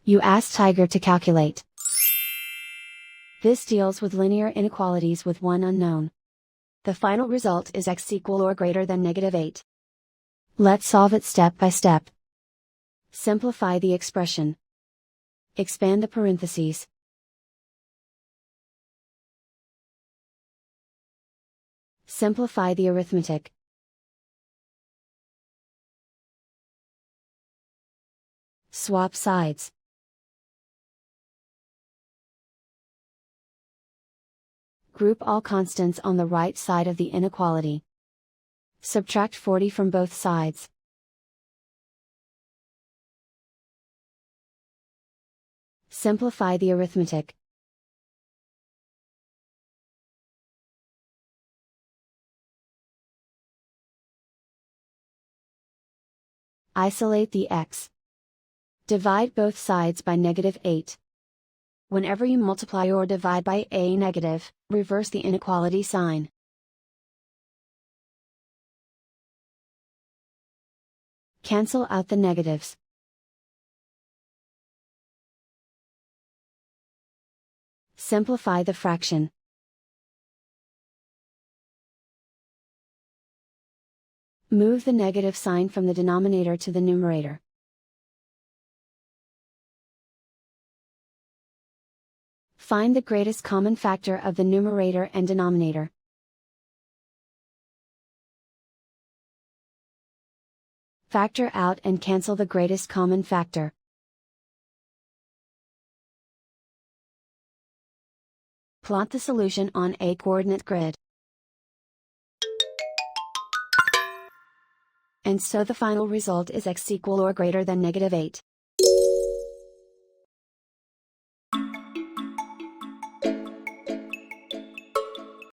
You ask Tiger to calculate. This deals with linear inequalities with one unknown. The final result is x equal or greater than -8. Let's solve it step by step. Simplify the expression. Expand the parentheses. Simplify the arithmetic. Swap sides. Group all constants on the right side of the inequality. Subtract 40 from both sides. Simplify the arithmetic. Isolate the x. Divide both sides by -8. Whenever you multiply or divide by a negative, reverse the inequality sign. Cancel out the negatives. Simplify the fraction. Move the negative sign from the denominator to the numerator. Find the greatest common factor of the numerator and denominator. Factor out and cancel the greatest common factor. Plot the solution on a coordinate grid. And so the final result is x equal or greater than -8.